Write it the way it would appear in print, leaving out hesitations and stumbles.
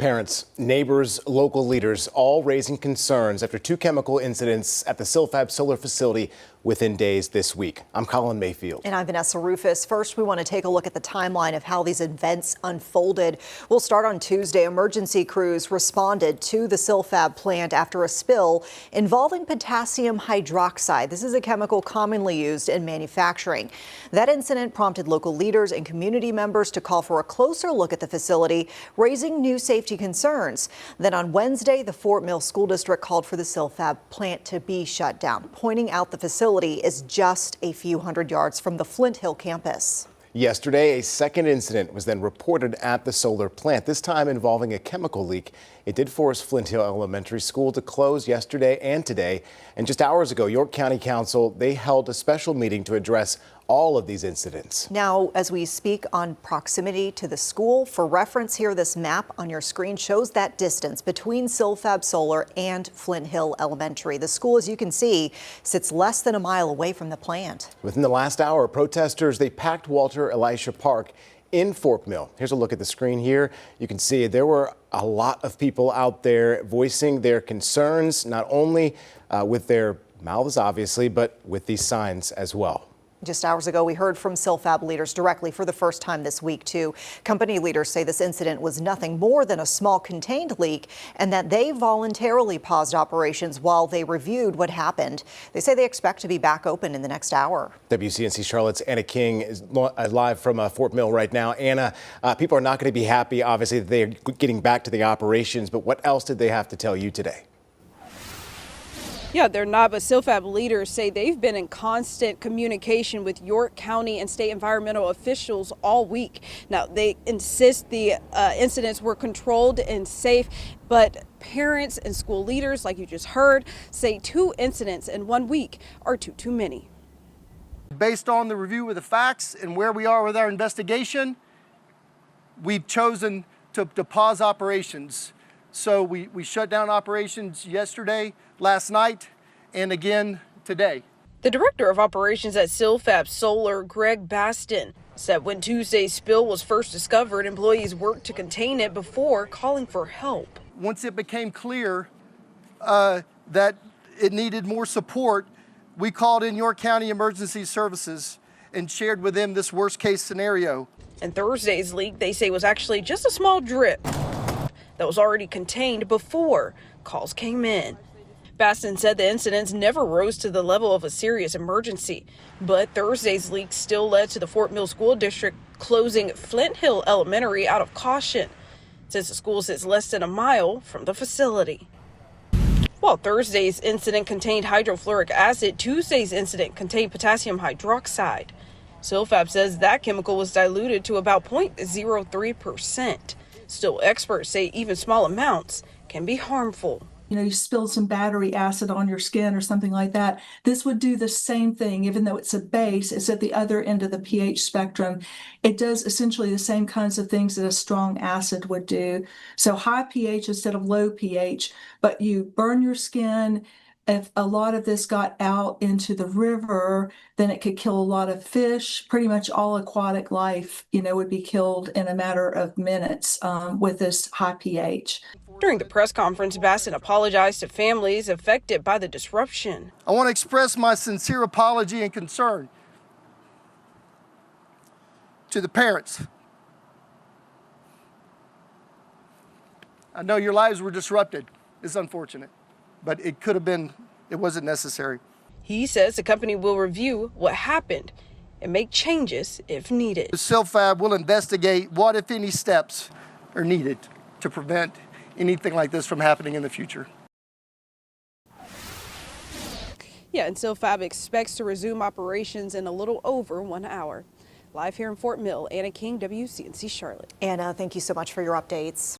Parents, neighbors, local leaders all raising concerns after two chemical incidents at the Silfab Solar facility within days this week. I'm Colin Mayfield. And I'm Vanessa Rufus. First, we want to take a look at the timeline of how these events unfolded. We'll start on Tuesday. Emergency crews responded to the Silfab plant after a spill involving potassium hydroxide. This is a chemical commonly used in manufacturing. That incident prompted local leaders and community members to call for a closer look at the facility, raising new safety concerns. Then on Wednesday, the Fort Mill School District called for the Silfab plant to be shut down, pointing out the facility is just a few hundred yards from the Flint Hill campus. Yesterday, a second incident was then reported at the solar plant, this time involving a chemical leak. It did force Flint Hill Elementary School to close yesterday and today. And just hours ago, York County Council, they held a special meeting to address all of these incidents. Now, as we speak on proximity to the school, for reference here, this map on your screen shows that distance between Silfab Solar and Flint Hill Elementary. The school, as you can see, sits less than a mile away from the plant. Within the last hour, protesters, they packed Walter Elisha Park in Fort Mill. Here's a look at the screen here. You can see there were a lot of people out there voicing their concerns, not only with their mouths, obviously, but with these signs as well. Just hours ago, we heard from Silfab leaders directly for the first time this week, too. Company leaders say this incident was nothing more than a small contained leak and that they voluntarily paused operations while they reviewed what happened. They say they expect to be back open in the next hour. WCNC Charlotte's Anna King is live from Fort Mill right now. Anna, people are not going to be happy, obviously, that they are getting back to the operations, but what else did they have to tell you today? Yeah, they're not, but Silfab leaders say they've been in constant communication with York County and state environmental officials all week. Now, they insist the incidents were controlled and safe, but parents and school leaders, like you just heard, say 2 incidents in 1 week are too many. Based on the review of the facts and where we are with our investigation, we've chosen to pause operations. So we shut down operations yesterday, last night, and again today. The director of operations at Silfab Solar, Greg Basden, said when Tuesday's spill was first discovered, employees worked to contain it before calling for help. Once it became clear that it needed more support, we called in York County Emergency Services and shared with them this worst case scenario. And Thursday's leak, they say, was actually just a small drip that was already contained before calls came in. Basden said the incidents never rose to the level of a serious emergency, but Thursday's leak still led to the Fort Mill School District closing Flint Hill Elementary out of caution, since the school sits less than a mile from the facility. While Thursday's incident contained hydrofluoric acid, Tuesday's incident contained potassium hydroxide. Silfab says that chemical was diluted to about 0.03%. Still, experts say even small amounts can be harmful. You know, you spilled some battery acid on your skin or something like that. This would do the same thing, even though it's a base, it's at the other end of the pH spectrum. It does essentially the same kinds of things that a strong acid would do. So high pH instead of low pH, but you burn your skin. If a lot of this got out into the river, then it could kill a lot of fish. Pretty much all aquatic life, would be killed in a matter of minutes with this high pH. During the press conference, Basden apologized to families affected by the disruption. I want to express my sincere apology and concern to the parents. I know your lives were disrupted. It's unfortunate, but it wasn't necessary. He says the company will review what happened and make changes if needed. The Silfab will investigate what, if any, steps are needed to prevent anything like this from happening in the future. Yeah, and Silfab expects to resume operations in a little over 1 hour. Live here in Fort Mill, Anna King, WCNC Charlotte. Anna, thank you so much for your updates.